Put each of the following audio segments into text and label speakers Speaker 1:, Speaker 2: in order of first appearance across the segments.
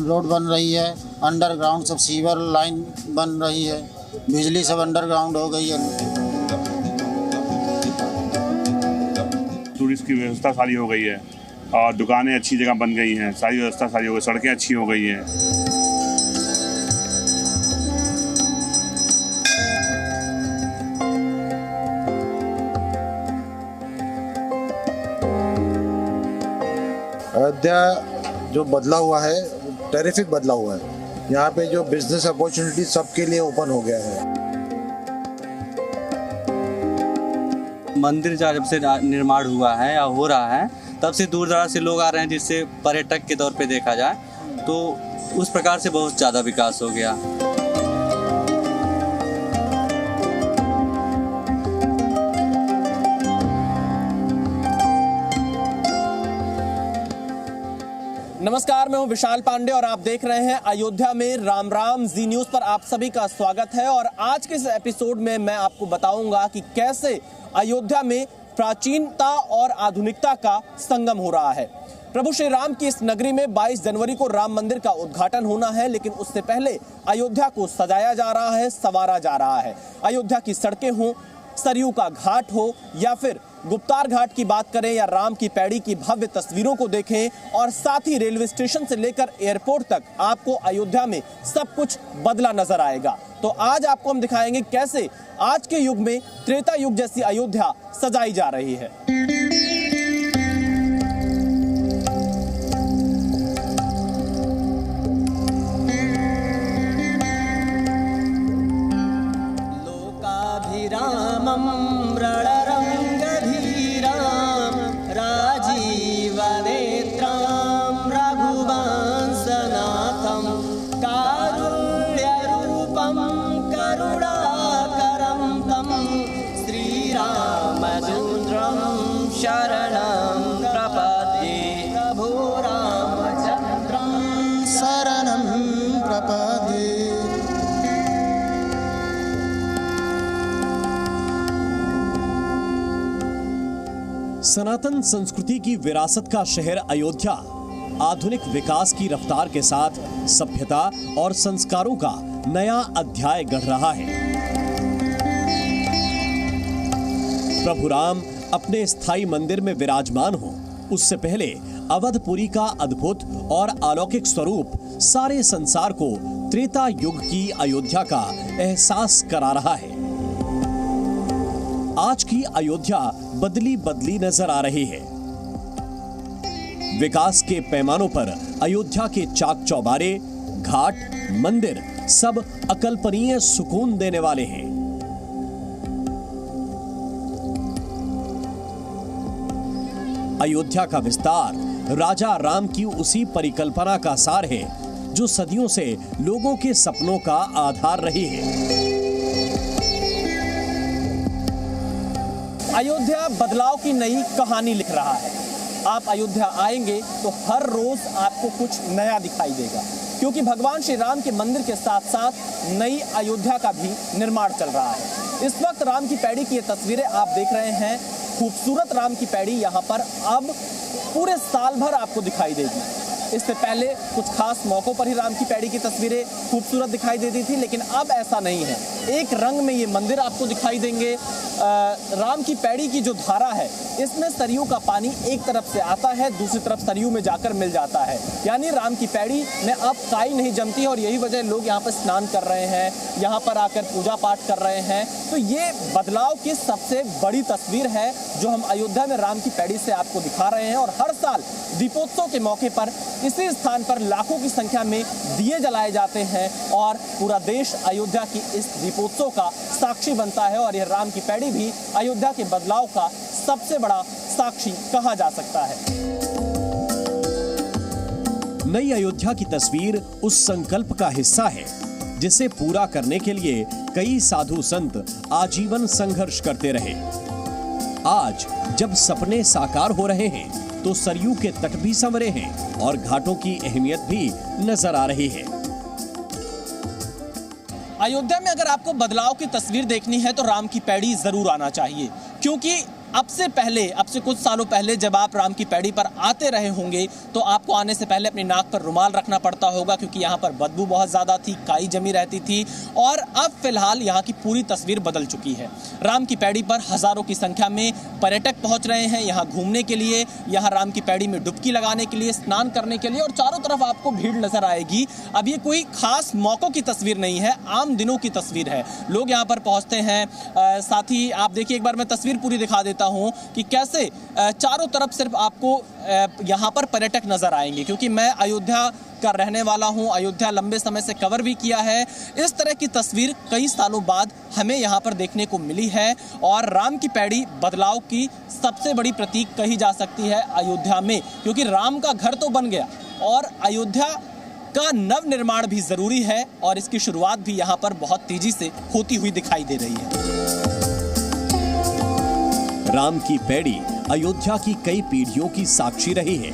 Speaker 1: Road बन रही है, अंडरग्राउंड सब सीवर लाइन बन रही है, बिजली सब अंडरग्राउंड हो गई है।
Speaker 2: टूरिस्ट की व्यवस्था सारी हो गई है और दुकानें अच्छी जगह बन गई हैं, सारी व्यवस्था सारी हो गई, सड़कें अच्छी हो गई हैं।
Speaker 3: अयोध्या जो बदला हुआ है, टेरिफिक बदला हुआ है। यहाँ पे जो बिजनेस अपॉर्चुनिटी सबके लिए ओपन हो गया है।
Speaker 4: मंदिर जब से निर्माण हुआ है या हो रहा है, तब से दूर दराज से लोग आ रहे हैं, जिससे पर्यटक के तौर पे देखा जाए तो उस प्रकार से बहुत ज़्यादा विकास हो गया।
Speaker 5: नमस्कार, मैं हूं विशाल पांडे और आप देख रहे हैं अयोध्या में राम राम जी न्यूज पर आप सभी का स्वागत है। और आज के इस एपिसोड में मैं आपको बताऊंगा कि कैसे अयोध्या में प्राचीनता और आधुनिकता का संगम हो रहा है। प्रभु श्री राम की इस नगरी में 22 जनवरी को राम मंदिर का उद्घाटन होना है, लेकिन उससे पहले अयोध्या को सजाया जा रहा है, संवारा जा रहा है। अयोध्या की सड़कें हों, सरयू का घाट हो या फिर गुप्तार घाट की बात करें या राम की पैड़ी की भव्य तस्वीरों को देखें, और साथ ही रेलवे स्टेशन से लेकर एयरपोर्ट तक आपको अयोध्या में सब कुछ बदला नजर आएगा। तो आज आपको हम दिखाएंगे कैसे आज के युग में त्रेता युग जैसी अयोध्या सजाई जा रही है। सनातन संस्कृति की विरासत का शहर अयोध्या आधुनिक विकास की रफ्तार के साथ सभ्यता और संस्कारों का नया अध्याय गढ़ रहा है। प्रभु राम अपने स्थायी मंदिर में विराजमान हो, उससे पहले अवधपुरी का अद्भुत और अलौकिक स्वरूप सारे संसार को त्रेता युग की अयोध्या का एहसास करा रहा है। आज की अयोध्या बदली बदली नजर आ रही है। विकास के पैमानों पर अयोध्या के चाक चौबारे, घाट, मंदिर सब अकल्पनीय सुकून देने वाले हैं। अयोध्या का विस्तार राजा राम की उसी परिकल्पना का सार है जो सदियों से लोगों के सपनों का आधार रही है। अयोध्या बदलाव की नई कहानी लिख रहा है। आप अयोध्या आएंगे तो हर रोज आपको कुछ नया दिखाई देगा, क्योंकि भगवान श्री राम के मंदिर के साथ साथ नई अयोध्या का भी निर्माण चल रहा है। इस वक्त राम की पैड़ी की ये तस्वीरें आप देख रहे हैं। खूबसूरत राम की पैड़ी यहाँ पर अब पूरे साल भर आपको दिखाई देगी। इससे पहले कुछ खास मौकों पर ही राम की पैड़ी की तस्वीरें खूबसूरत दिखाई देती थी, लेकिन अब ऐसा नहीं है। एक रंग में ये मंदिर आपको दिखाई देंगे। राम की पैड़ी की जो धारा है, इसमें सरयू का पानी एक तरफ से आता है, दूसरी तरफ सरयू में जाकर मिल जाता है। यानी राम की पैड़ी में अब काई नहीं जमती है, और यही वजह लोग यहाँ पर स्नान कर रहे हैं, यहाँ पर आकर पूजा पाठ कर रहे हैं। तो ये बदलाव की सबसे बड़ी तस्वीर है जो हम अयोध्या में राम की पैड़ी से आपको दिखा रहे हैं। और हर साल दीपोत्सव के मौके पर इसी स्थान पर लाखों की संख्या में दिए जलाए जाते हैं, और पूरा देश अयोध्या की इस दीपोत्सव का साक्षी बनता है। और यह राम की पैड़ी भी अयोध्या के बदलाव का सबसे बड़ा साक्षी कहा जा सकता है।
Speaker 6: नई अयोध्या की तस्वीर उस संकल्प का हिस्सा है जिसे पूरा करने के लिए कई साधु संत आजीवन संघर्ष करते रहे। आज जब सपने साकार हो रहे हैं तो सरयू के तट भी संवरे हैं और घाटों की अहमियत भी नजर आ रही है।
Speaker 5: अयोध्या में अगर आपको बदलाव की तस्वीर देखनी है तो राम की पैड़ी जरूर आना चाहिए, क्योंकि अब से कुछ सालों पहले जब आप राम की पैड़ी पर आते रहे होंगे तो आपको आने से पहले अपनी नाक पर रुमाल रखना पड़ता होगा, क्योंकि यहाँ पर बदबू बहुत ज़्यादा थी, काई जमी रहती थी। और अब फिलहाल यहाँ की पूरी तस्वीर बदल चुकी है। राम की पैड़ी पर हज़ारों की संख्या में पर्यटक पहुँच रहे हैं यहाँ घूमने के लिए, यहाँ राम की पैड़ी में डुबकी लगाने के लिए, स्नान करने के लिए, और चारों तरफ आपको भीड़ नजर आएगी। अब ये कोई खास मौकों की तस्वीर नहीं है, आम दिनों की तस्वीर है। लोग यहाँ पर पहुँचते हैं। साथ ही आप देखिए, एक बार मैं तस्वीर पूरी दिखा देता हूँ कि कैसे चारों तरफ सिर्फ आपको यहाँ पर पर्यटक नजर आएंगे, क्योंकि मैं अयोध्या का रहने वाला हूँ, अयोध्या लंबे समय से कवर भी किया है। इस तरह की तस्वीर कई सालों बाद हमें यहाँ पर देखने को मिली है और राम की पैड़ी बदलाव की सबसे बड़ी प्रतीक कही जा सकती है अयोध्या में, क्योंकि राम का घर तो बन गया और अयोध्या का नव निर्माण भी जरूरी है और इसकी शुरुआत भी यहाँ पर बहुत तेजी से होती हुई दिखाई दे रही है।
Speaker 6: राम की पैड़ी अयोध्या की कई पीढ़ियों की साक्षी रही है।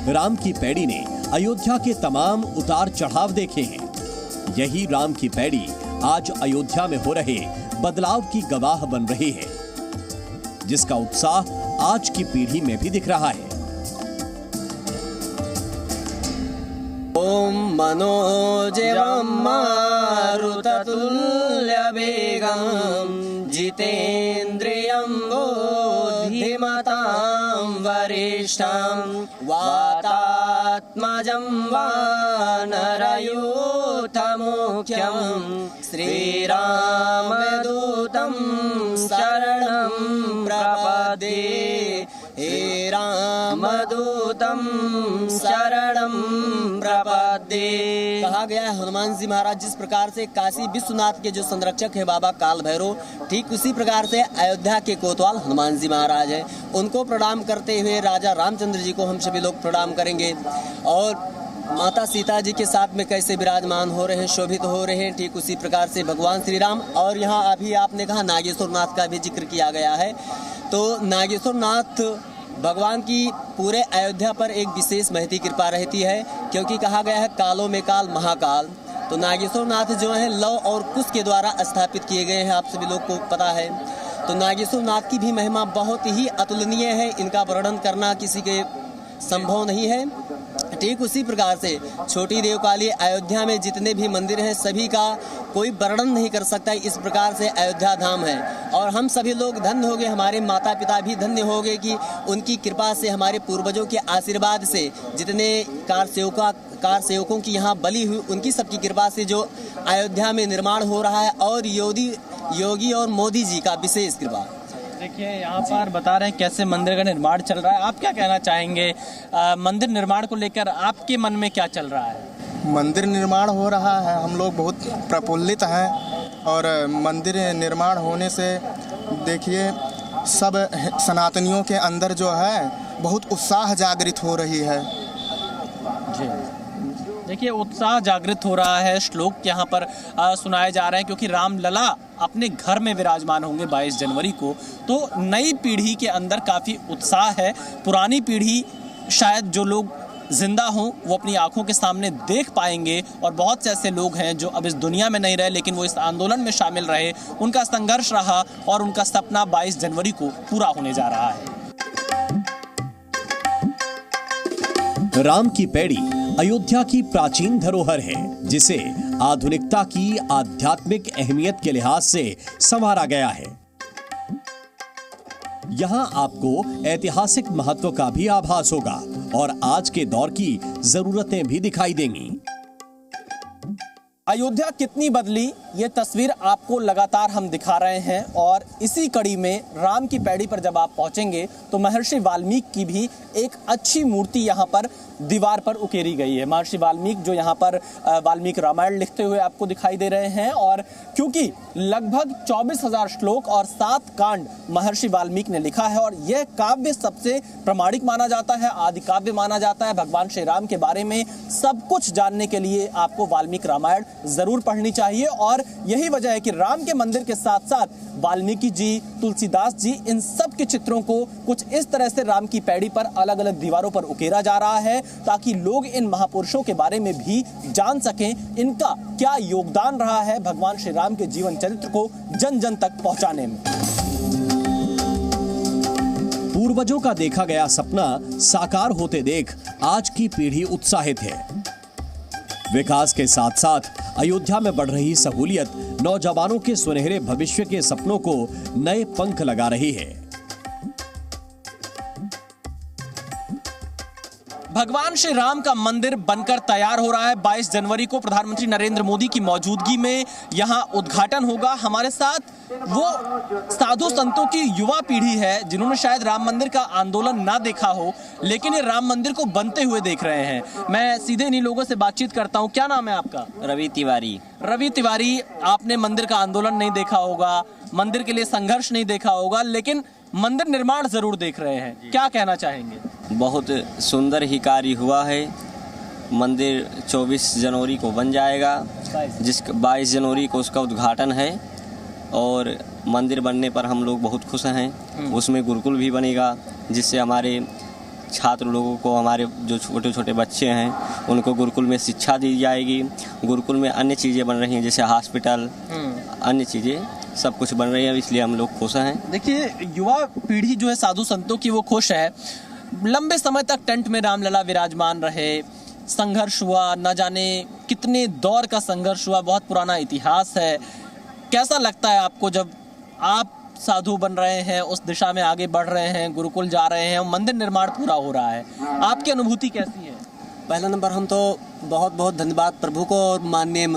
Speaker 6: राम की पैड़ी ने अयोध्या के तमाम उतार चढ़ाव देखे हैं। यही राम की पैड़ी आज अयोध्या में हो रहे बदलाव की गवाह बन रही है, जिसका उत्साह आज की पीढ़ी में भी दिख रहा है।
Speaker 7: ओम मनोजवं मारुततुल्यवेगं जितेन्द्रियं बुद्धिमतां वरिष्ठं वातात्मजं वानरयूथमुख्यं श्रीरामदूतं शरणं प्रपद्ये। हे रामदूतं शरणं प्रपद्ये। कहा गया है हनुमान जी महाराज जिस प्रकार से काशी विश्वनाथ के जो संरक्षक है बाबा काल भैरव, ठीक उसी प्रकार से अयोध्या के कोतवाल हनुमान जी महाराज है। उनको प्रणाम करते हुए राजा रामचंद्र जी को हम सभी लोग प्रणाम करेंगे। और माता सीता जी के साथ में कैसे विराजमान हो रहे हैं, शोभित हो रहे हैं, ठीक उसी प्रकार से भगवान श्री राम। और यहाँ अभी आपने कहा नागेश्वर नाथ का भी जिक्र किया गया है, तो नागेश्वर नाथ भगवान की पूरे अयोध्या पर एक विशेष महती कृपा रहती है, क्योंकि कहा गया है कालों में काल महाकाल। तो नागेश्वर नाथ जो है लव और कुश के द्वारा स्थापित किए गए हैं, आप सभी लोग को पता है। तो नागेश्वर नाथ की भी महिमा बहुत ही अतुलनीय है, इनका वर्णन करना किसी के संभव नहीं है। ठीक उसी प्रकार से छोटी देवकाली अयोध्या में जितने भी मंदिर हैं सभी का कोई वर्णन नहीं कर सकता, इस प्रकार से अयोध्या धाम है। और हम सभी लोग धन्य हो गए, हमारे माता पिता भी धन्य हो गए कि उनकी कृपा से, हमारे पूर्वजों के आशीर्वाद से जितने कार सेवकों की यहाँ बलि हुई, उनकी सबकी कृपा से जो अयोध्या में निर्माण हो रहा है, और योगी और मोदी जी का विशेष कृपा।
Speaker 5: देखिए यहाँ पर बता रहे हैं कैसे मंदिर का निर्माण चल रहा है, आप क्या कहना चाहेंगे? मंदिर निर्माण को लेकर आपके मन में क्या चल रहा है?
Speaker 8: मंदिर निर्माण हो रहा है, हम लोग बहुत प्रफुल्लित हैं। और मंदिर निर्माण होने से देखिए सब सनातनियों के अंदर जो है बहुत उत्साह जागृत हो रही है।
Speaker 5: जी देखिए उत्साह जागृत हो रहा है। श्लोक यहाँ पर सुनाए जा रहे हैं, क्योंकि रामलला अपने घर में विराजमान होंगे 22 जनवरी को। तो नई पीढ़ी के अंदर काफ़ी उत्साह है। पुरानी पीढ़ी शायद जो लोग जिंदा हों वो अपनी आंखों के सामने देख पाएंगे, और बहुत से ऐसे लोग हैं जो अब इस दुनिया में नहीं रहे लेकिन वो इस आंदोलन में शामिल रहे, उनका संघर्ष रहा और उनका सपना 22 जनवरी को पूरा होने जा रहा है।
Speaker 6: राम की पैड़ी अयोध्या की प्राचीन धरोहर है, जिसे आधुनिकता की आध्यात्मिक अहमियत के लिहाज से संवारा गया है। यहाँ आपको ऐतिहासिक महत्व का भी आभास होगा और आज के दौर की जरूरतें भी दिखाई देंगी।
Speaker 5: अयोध्या कितनी बदली, ये तस्वीर आपको लगातार हम दिखा रहे हैं। और इसी कड़ी में राम की पैड़ी पर जब आप पहुंचेंगे तो महर्षि वाल्मीकि की भी एक अच्छी मूर्ति यहाँ पर दीवार पर उकेरी गई है। महर्षि वाल्मीकि जो यहाँ पर वाल्मीकि रामायण लिखते हुए आपको दिखाई दे रहे हैं। और क्योंकि लगभग 24,000 श्लोक और 7 कांड महर्षि वाल्मीकि ने लिखा है, और यह काव्य सबसे प्रमाणिक माना जाता है, आदि काव्य माना जाता है। भगवान श्री राम के बारे में सब कुछ जानने के लिए आपको वाल्मीकि रामायण जरूर पढ़नी चाहिए। और यही वजह है कि राम के मंदिर के साथ साथ वाल्मीकि जी, तुलसीदास जी, इन सब के चित्रों को कुछ इस तरह से राम की पैड़ी पर अलग अलग दीवारों पर उकेरा जा रहा है, ताकि लोग इन महापुरुषों के बारे में भी जान सकें, इनका क्या योगदान रहा है भगवान श्री राम के जीवन चरित्र को जन जन तक पहुंचाने में।
Speaker 6: पूर्वजों का देखा गया सपना साकार होते देख आज की पीढ़ी उत्साहित है। विकास के साथ साथ अयोध्या में बढ़ रही सहूलियत नौजवानों के सुनहरे भविष्य के सपनों को नए पंख लगा रही है।
Speaker 5: भगवान श्री राम का मंदिर बनकर तैयार हो रहा है। 22 जनवरी को प्रधानमंत्री नरेंद्र मोदी की मौजूदगी में यहां उद्घाटन होगा। हमारे साथ वो साधु संतों की युवा पीढ़ी है जिन्होंने शायद राम मंदिर का आंदोलन ना देखा हो, लेकिन ये राम मंदिर को बनते हुए देख रहे हैं। मैं सीधे इन्हीं लोगों से बातचीत करता हूँ। क्या नाम है आपका?
Speaker 7: रवि तिवारी।
Speaker 5: रवि तिवारी, आपने मंदिर का आंदोलन नहीं देखा होगा, मंदिर के लिए संघर्ष नहीं देखा होगा, लेकिन मंदिर निर्माण जरूर देख रहे हैं। क्या कहना चाहेंगे?
Speaker 7: बहुत सुंदर ही कार्य हुआ है। मंदिर 24 जनवरी को बन जाएगा, 22 जनवरी को उसका उद्घाटन है और मंदिर बनने पर हम लोग बहुत खुश हैं। उसमें गुरुकुल भी बनेगा जिससे हमारे छात्र लोगों को, हमारे जो छोटे छोटे बच्चे हैं उनको गुरुकुल में शिक्षा दी जाएगी। गुरुकुल में अन्य चीज़ें बन रही हैं जैसे हॉस्पिटल, अन्य चीज़ें सब कुछ बन रही है, इसलिए हम लोग खुश हैं।
Speaker 5: देखिए, युवा पीढ़ी जो है साधु संतों की वो खुश है। लंबे समय तक टेंट में रामलला विराजमान रहे, संघर्ष हुआ, न जाने कितने दौर का संघर्ष हुआ, बहुत पुराना इतिहास है। कैसा लगता है आपको जब आप साधु बन रहे हैं, उस दिशा में आगे बढ़ रहे हैं, गुरुकुल जा रहे हैं, मंदिर निर्माण पूरा हो रहा है, आपकी अनुभूति कैसी है?
Speaker 7: पहला नंबर हम तो बहुत बहुत धन्यवाद प्रभु को और माननीय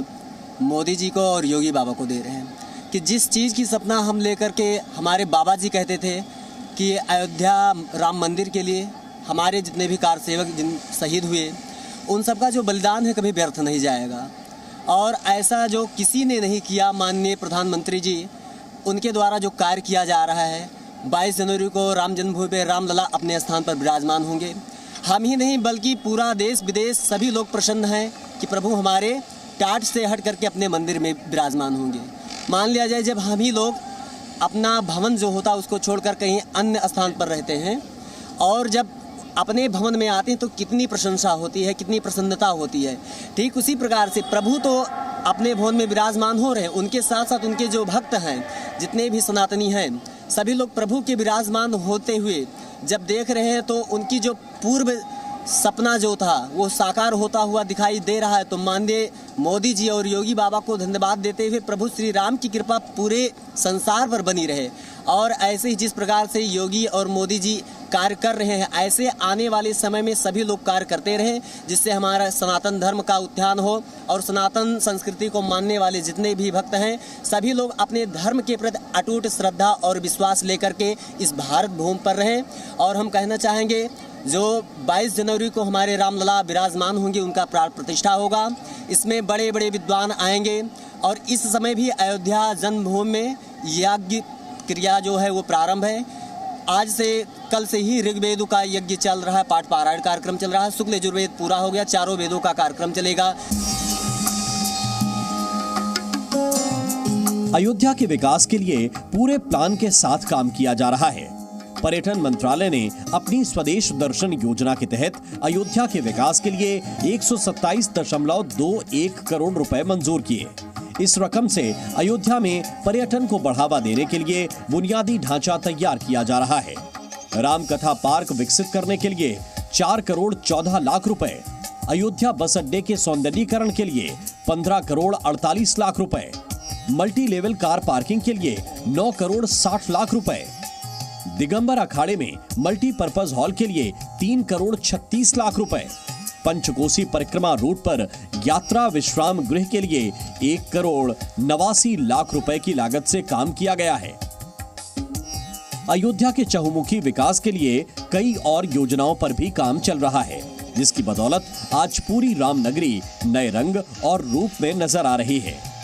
Speaker 7: मोदी जी को और योगी बाबा को दे रहे हैं कि जिस चीज़ की सपना हम लेकर के, हमारे बाबा जी कहते थे कि अयोध्या राम मंदिर के लिए हमारे जितने भी कारसेवक जिन शहीद हुए उन सब का जो बलिदान है कभी व्यर्थ नहीं जाएगा। और ऐसा जो किसी ने नहीं किया, माननीय प्रधानमंत्री जी उनके द्वारा जो कार्य किया जा रहा है, 22 जनवरी को राम जन्मभूमि पर रामलला अपने स्थान पर विराजमान होंगे। हम ही नहीं बल्कि पूरा देश विदेश सभी लोग प्रसन्न हैं कि प्रभु हमारे टाट से हट करके अपने मंदिर में विराजमान होंगे। मान लिया जाए जब हम ही लोग अपना भवन जो होता है उसको छोड़कर कहीं अन्य स्थान पर रहते हैं और जब अपने भवन में आते हैं तो कितनी प्रशंसा होती है, कितनी प्रसन्नता होती है। ठीक उसी प्रकार से प्रभु तो अपने भवन में विराजमान हो रहे हैं, उनके साथ साथ उनके जो भक्त हैं, जितने भी सनातनी हैं, सभी लोग प्रभु के विराजमान होते हुए जब देख रहे हैं तो उनकी जो पूर्व सपना जो था वो साकार होता हुआ दिखाई दे रहा है। तो माननीय मोदी जी और योगी बाबा को धन्यवाद देते हुए प्रभु श्री राम की कृपा पूरे संसार पर बनी रहे और ऐसे ही जिस प्रकार से योगी और मोदी जी कार्य कर रहे हैं ऐसे आने वाले समय में सभी लोग कार्य करते रहें जिससे हमारा सनातन धर्म का उत्थान हो और सनातन संस्कृति को मानने वाले जितने भी भक्त हैं सभी लोग अपने धर्म के प्रति अटूट श्रद्धा और विश्वास लेकर के इस भारत भूमि पर रहें। और हम कहना चाहेंगे जो 22 जनवरी को हमारे रामलला विराजमान होंगे उनका प्राण प्रतिष्ठा होगा, इसमें बड़े बड़े विद्वान आएंगे और इस समय भी अयोध्या जन्मभूमि में यज्ञ क्रिया जो है वो प्रारंभ है। आज से कल से ही ऋग्वेदों का यज्ञ चल रहा है, पाठ पारायण कार्यक्रम चल रहा है, शुक्ल यजुर्वेद पूरा हो गया, चारों वेदों का कार्यक्रम चलेगा।
Speaker 6: अयोध्या के विकास के लिए पूरे प्लान के साथ काम किया जा रहा है। पर्यटन मंत्रालय ने अपनी स्वदेश दर्शन योजना के तहत अयोध्या के विकास के लिए 127.21 करोड़ रुपए मंजूर किए। इस रकम से अयोध्या में पर्यटन को बढ़ावा देने के लिए बुनियादी ढांचा तैयार किया जा रहा है। रामकथा पार्क विकसित करने के लिए 4 करोड़ 14 लाख रुपए, अयोध्या बस अड्डे के सौंदर्यीकरण के लिए 15 करोड़ 48 लाख रुपए, मल्टी लेवल कार पार्किंग के लिए 9 करोड़ 60 लाख रुपए, दिगंबर अखाड़े में मल्टीपर्पज हॉल के लिए 3 करोड़ 36 लाख रुपए, पंचकोसी परिक्रमा रूट पर यात्रा विश्राम गृह के लिए 1 करोड़ 89 लाख रुपए की लागत से काम किया गया है। अयोध्या के चहुमुखी विकास के लिए कई और योजनाओं पर भी काम चल रहा है, जिसकी बदौलत आज पूरी रामनगरी नए रंग और रूप में नजर आ रही है।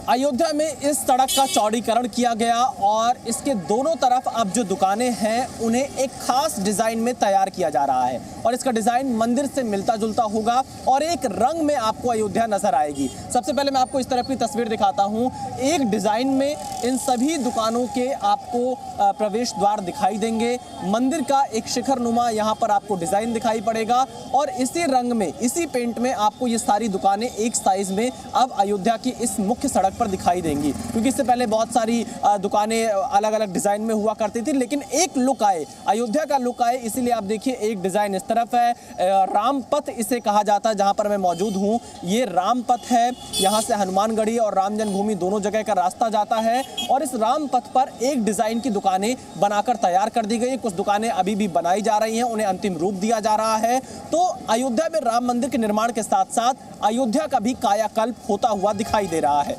Speaker 5: अयोध्या में इस सड़क का चौड़ीकरण किया गया और इसके दोनों तरफ अब जो दुकानें हैं उन्हें एक खास डिजाइन में तैयार किया जा रहा है और इसका डिजाइन मंदिर से मिलता जुलता होगा और एक रंग में आपको अयोध्या नजर आएगी। सबसे पहले मैं आपको इस तरफ की तस्वीर दिखाता हूं। एक डिजाइन में इन सभी दुकानों के आपको प्रवेश द्वार दिखाई देंगे। मंदिर का एक शिखर नुमा यहाँ पर आपको डिजाइन दिखाई पड़ेगा और इसी रंग में, इसी पेंट में आपको ये सारी दुकानें एक साइज में अब अयोध्या की इस मुख्य सड़क पर दिखाई देंगी, क्योंकि इससे पहले बहुत सारी दुकानें अलग अलग डिज़ाइन में हुआ करती थी, लेकिन एक लुक आए, अयोध्या का लुक आए, इसीलिए आप देखिए एक डिज़ाइन इस तरफ है, रामपथ इसे कहा जाता है, जहाँ पर मैं मौजूद हूँ ये रामपथ है। यहाँ से हनुमानगढ़ी और राम जन्मभूमि दोनों जगह का रास्ता जाता है और इस रामपथ पर एक डिज़ाइन की दुकानें बनाकर तैयार कर दी गई। कुछ दुकानें अभी भी बनाई जा रही हैं, उन्हें अंतिम रूप दिया जा रहा है। तो अयोध्या में राम मंदिर के निर्माण के साथ साथ अयोध्या का भी कायाकल्प होता हुआ दिखाई दे रहा है।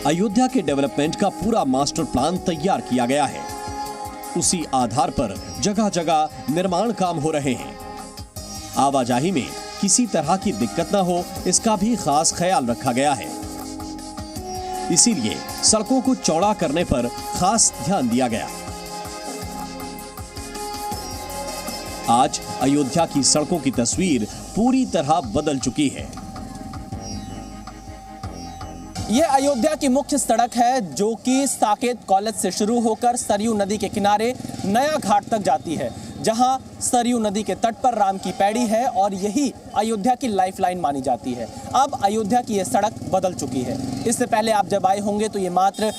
Speaker 6: अयोध्या के डेवलपमेंट का पूरा मास्टर प्लान तैयार किया गया है। उसी आधार पर जगह जगह निर्माण काम हो रहे हैं। आवाजाही में किसी तरह की दिक्कत न हो, इसका भी खास ख्याल रखा गया है। इसीलिए सड़कों को चौड़ा करने पर खास ध्यान दिया गया। आज अयोध्या की सड़कों की तस्वीर पूरी तरह बदल चुकी है।
Speaker 5: यह अयोध्या की मुख्य सड़क है, जो कि साकेत कॉलेज से शुरू होकर सरयू नदी के किनारे नया घाट तक जाती है, जहां सरयू नदी के तट पर राम की पैड़ी है और यही अयोध्या की लाइफलाइन मानी जाती है। अब अयोध्या की यह सड़क बदल चुकी है। इससे पहले आप जब आए होंगे तो ये मात्र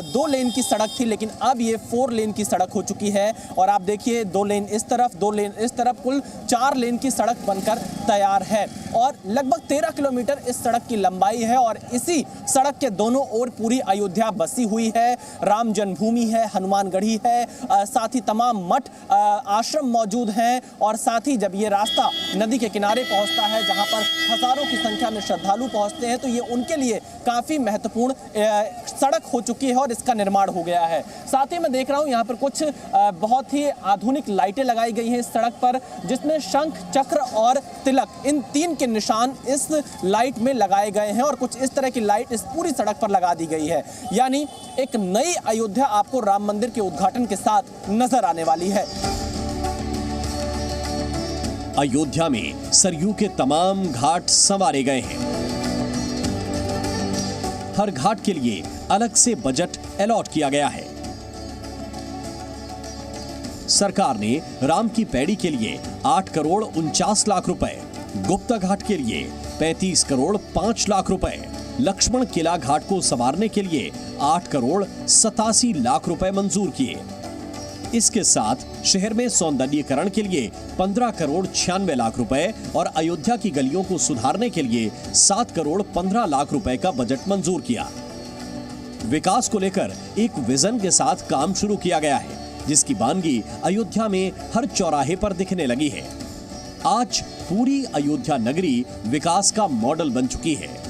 Speaker 5: 2 लेन की सड़क थी, लेकिन अब ये 4 लेन की सड़क हो चुकी है। और आप देखिए 2 लेन इस तरफ, 2 लेन इस तरफ, कुल 4 लेन की सड़क बनकर तैयार है और लगभग 13 किलोमीटर इस सड़क की लंबाई है। और इसी सड़क के दोनों ओर पूरी अयोध्या बसी हुई है। राम जन्मभूमि है, हनुमानगढ़ी है, साथ ही तमाम मठ आश्रम मौजूद हैं। और साथ ही जब ये रास्ता नदी के किनारे पहुंचता है, जहां पर हजारों की संख्या में श्रद्धालु पहुंचते हैं, तो ये उनके लिए काफी महत्वपूर्ण सड़क हो चुकी है और इसका निर्माण हो गया है। साथ ही मैं देख रहा हूं यहाँ पर कुछ बहुत ही आधुनिक लाइटें लगाई गई हैं इस सड़क पर, जिसमें शंख, चक्र और तिलक, इन 3 के निशान इस लाइट में लगाए गए हैं और कुछ इस तरह की लाइट इस पूरी सड़क पर लगा दी गई है। यानी एक नई अयोध्या आपको राम मंदिर के उद्घाटन के साथ नजर आने वाली है।
Speaker 6: अयोध्या में सरयू के तमाम घाट संवारे गए हैं। हर घाट के लिए अलग से बजट अलॉट किया गया है। सरकार ने राम की पैड़ी के लिए 8 करोड़ 49 लाख रुपए, गुप्ता घाट के लिए 35 करोड़ 5 लाख रुपए, लक्ष्मण किला घाट को संवारने के लिए 8 करोड़ 87 लाख रुपए मंजूर किए। इसके साथ शहर में सौंदर्यीकरण के लिए 15 करोड़ 96 लाख रुपए और अयोध्या की गलियों को सुधारने के लिए 7 करोड़ 15 लाख रुपए का बजट मंजूर किया। विकास को लेकर एक विजन के साथ काम शुरू किया गया है, जिसकी बानगी अयोध्या में हर चौराहे पर दिखने लगी है। आज पूरी अयोध्या नगरी विकास का मॉडल बन चुकी है।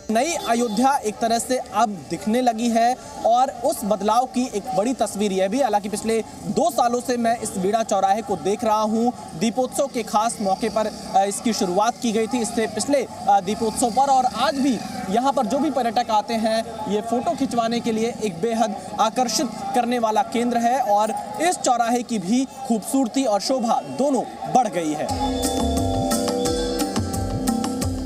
Speaker 5: नई अयोध्या एक तरह से अब दिखने लगी है और उस बदलाव की एक बड़ी तस्वीर यह भी, हालांकि पिछले 2 सालों से मैं इस बीड़ा चौराहे को देख रहा हूं। दीपोत्सव के खास मौके पर इसकी शुरुआत की गई थी, इससे पिछले दीपोत्सव पर, और आज भी यहां पर जो भी पर्यटक आते हैं ये फोटो खिंचवाने के लिए एक बेहद आकर्षित करने वाला केंद्र है और इस चौराहे की भी खूबसूरती और शोभा दोनों बढ़ गई है।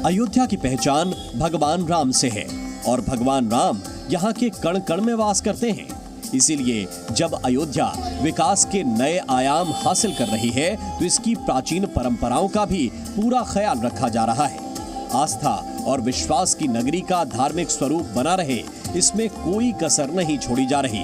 Speaker 6: अयोध्या की पहचान भगवान राम से है और भगवान राम यहाँ के कण कण में वास करते हैं। इसीलिए जब अयोध्या विकास के नए आयाम हासिल कर रही है तो इसकी प्राचीन परंपराओं का भी पूरा ख्याल रखा जा रहा है। आस्था और विश्वास की नगरी का धार्मिक स्वरूप बना रहे, इसमें कोई कसर नहीं छोड़ी जा रही।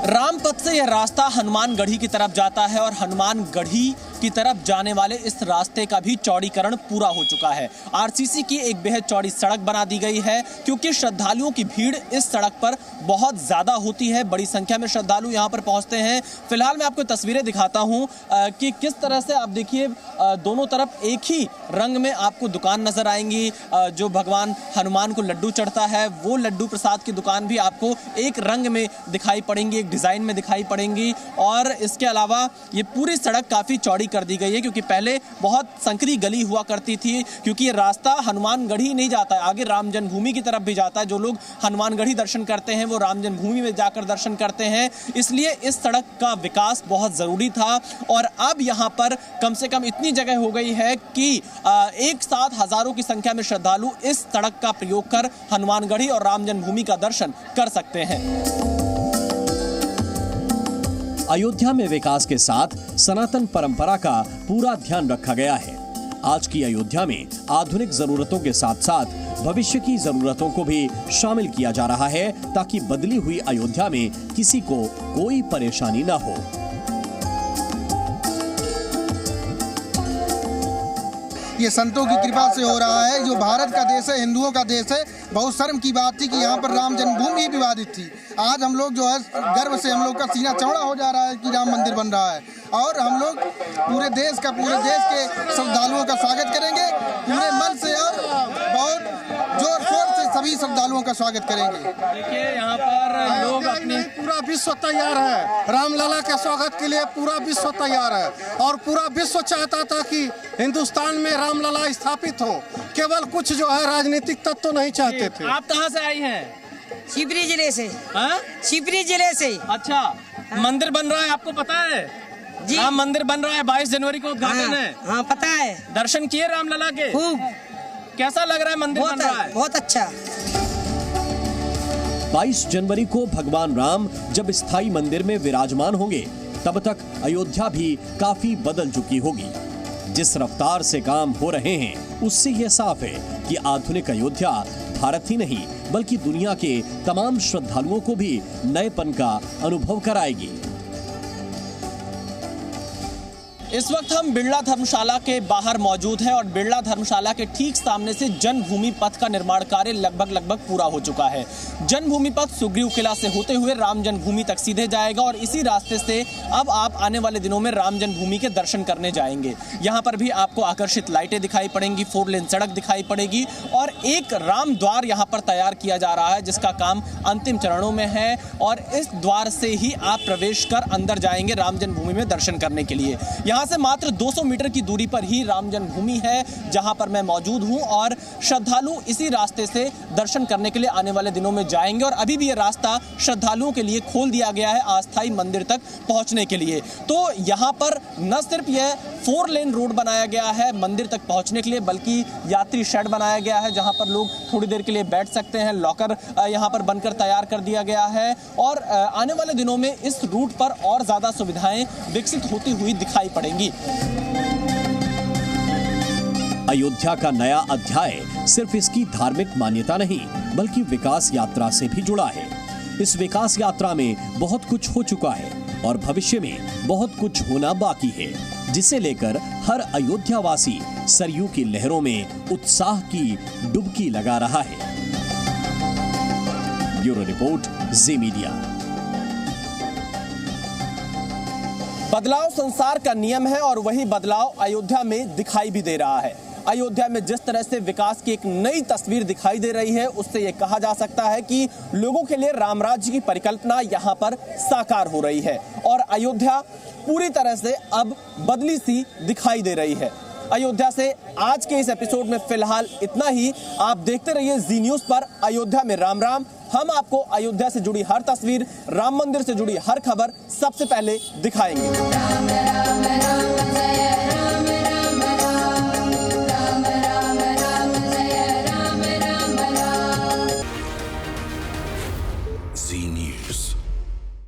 Speaker 5: रामपथ से यह रास्ता हनुमानगढ़ी की तरफ जाता है और हनुमानगढ़ी की तरफ जाने वाले इस रास्ते का भी चौड़ीकरण पूरा हो चुका है। आरसीसी की एक बेहद चौड़ी सड़क बना दी गई है, क्योंकि श्रद्धालुओं की भीड़ इस सड़क पर बहुत ज़्यादा होती है। बड़ी संख्या में श्रद्धालु यहाँ पर पहुँचते हैं। फिलहाल मैं आपको तस्वीरें दिखाता हूँ कि किस तरह से आप देखिए दोनों तरफ एक ही रंग में आपको दुकान नजर आएंगी। जो भगवान हनुमान को लड्डू चढ़ता है वो लड्डू प्रसाद की दुकान भी आपको एक रंग में दिखाई पड़ेंगी, एक डिज़ाइन में दिखाई पड़ेंगी। और इसके अलावा ये पूरी सड़क काफ़ी चौड़ी कर दी गई है, क्योंकि पहले बहुत संकरी गली हुआ करती थी, क्योंकि ये रास्ता हनुमानगढ़ी नहीं जाता है, आगे राम जन्मभूमि की तरफ भी जाता है। जो लोग हनुमानगढ़ी दर्शन करते हैं वो राम जन्मभूमि में जाकर दर्शन करते हैं, इसलिए इस सड़क का विकास बहुत ज़रूरी था। और अब यहाँ पर कम से कम इतनी जगह हो गई है कि एक साथ हज़ारों की संख्या में श्रद्धालु इस सड़क का प्रयोग कर हनुमानगढ़ी और राम जन्मभूमि का दर्शन कर सकते हैं।
Speaker 6: अयोध्या में विकास के साथ सनातन परंपरा का पूरा ध्यान रखा गया है। आज की अयोध्या में आधुनिक जरूरतों के साथ साथ भविष्य की जरूरतों को भी शामिल किया जा रहा है, ताकि बदली हुई अयोध्या में किसी को कोई परेशानी न हो।
Speaker 8: ये संतों की कृपा से हो रहा है। जो भारत का देश है, हिंदुओं का देश है। बहुत शर्म की बात थी कि यहाँ पर राम जन्मभूमि विवादित थी। आज हम लोग जो है गर्व से हम लोग का सीना चौड़ा हो जा रहा है कि राम मंदिर बन रहा है, और हम लोग पूरे देश के श्रद्धालुओं का स्वागत करेंगे पूरे मन से, और बहुत जोर शोर से सभी श्रद्धालुओं का स्वागत करेंगे।
Speaker 5: देखिए यहाँ पर लोग अपने
Speaker 9: पूरा विश्व तैयार है, रामलला के स्वागत के लिए पूरा विश्व तैयार है, और पूरा विश्व चाहता था कि हिंदुस्तान में रामलला स्थापित हो। केवल कुछ जो है राजनीतिक तत्व तो नहीं चाहते थे।
Speaker 5: आप कहाँ से आई हैं?
Speaker 10: शिवपुरी जिले से।
Speaker 5: हाँ?
Speaker 10: शिवपुरी जिले से।
Speaker 5: अच्छा, मंदिर बन रहा है, आपको पता है?
Speaker 10: जी।
Speaker 5: राम मंदिर बन रहा है, 22 जनवरी को उद्घाटन है।
Speaker 10: हाँ पता है।
Speaker 5: दर्शन किए रामलला के?
Speaker 10: खूब।
Speaker 5: कैसा लग रहा है मंदिर बन रहा है?
Speaker 10: बहुत अच्छा।
Speaker 6: 22 जनवरी को भगवान राम जब स्थायी मंदिर में विराजमान होंगे, तब तक अयोध्या भी काफी बदल चुकी होगी। जिस रफ्तार से काम हो रहे हैं, उससे यह साफ है कि आधुनिक अयोध्या भारत ही नहीं बल्कि दुनिया के तमाम श्रद्धालुओं को भी नएपन का अनुभव कराएगी।
Speaker 5: इस वक्त हम बिरला धर्मशाला के बाहर मौजूद हैं और बिरला धर्मशाला के ठीक सामने से जन्मभूमि पथ का निर्माण कार्य लगभग पूरा हो चुका है। जन्मभूमि पथ सुग्रीव किला से होते हुए राम जन्मभूमि तक सीधे जाएगा और इसी रास्ते से अब आप आने वाले दिनों में राम जन्मभूमि के दर्शन करने जाएंगे। यहाँ पर भी आपको आकर्षित लाइटें दिखाई पड़ेंगी, 4 लेन सड़क दिखाई पड़ेगी और एक राम द्वार यहाँ पर तैयार किया जा रहा है, जिसका काम अंतिम चरणों में है और इस द्वार से ही आप प्रवेश कर अंदर जाएंगे राम जन्मभूमि में दर्शन करने के लिए। यहाँ से मात्र 200 मीटर की दूरी पर ही राम जन्मभूमि है, जहां पर मैं मौजूद हूं और श्रद्धालु इसी रास्ते से दर्शन करने के लिए आने वाले दिनों में जाएंगे और अभी भी ये रास्ता श्रद्धालुओं के लिए खोल दिया गया है अस्थायी मंदिर तक पहुंचने के लिए। तो यहां पर न सिर्फ यह 4 लेन रोड बनाया गया है मंदिर तक पहुंचने के लिए, बल्कि यात्री शेड बनाया गया है जहां पर लोग थोड़ी देर के लिए बैठ सकते हैं। लॉकर यहां पर बनकर तैयार कर दिया गया है और आने वाले दिनों में इस रूट पर और ज्यादा सुविधाएं विकसित होती हुई दिखाई पड़ेंगी।
Speaker 6: अयोध्या का नया अध्याय सिर्फ इसकी धार्मिक मान्यता नहीं बल्कि विकास यात्रा से भी जुड़ा है। इस विकास यात्रा में बहुत कुछ हो चुका है और भविष्य में बहुत कुछ होना बाकी है, जिसे लेकर हर अयोध्यावासी सरयू की लहरों में उत्साह की डुबकी लगा रहा है। ब्यूरो रिपोर्ट, जी मीडिया।
Speaker 5: बदलाव संसार का नियम है और वही बदलाव अयोध्या में दिखाई भी दे रहा है। अयोध्या में जिस तरह से विकास की एक नई तस्वीर दिखाई दे रही है, उससे ये कहा जा सकता है कि लोगों के लिए राम राज्य की परिकल्पना यहाँ पर साकार हो रही है और अयोध्या पूरी तरह से अब बदली सी दिखाई दे रही है। अयोध्या से आज के इस एपिसोड में फिलहाल इतना ही। आप देखते रहिए जी न्यूज़ पर। अयोध्या में राम राम। हम आपको अयोध्या से जुड़ी हर तस्वीर, राम मंदिर से जुड़ी हर खबर सबसे पहले दिखाएंगे। राम राम राम जय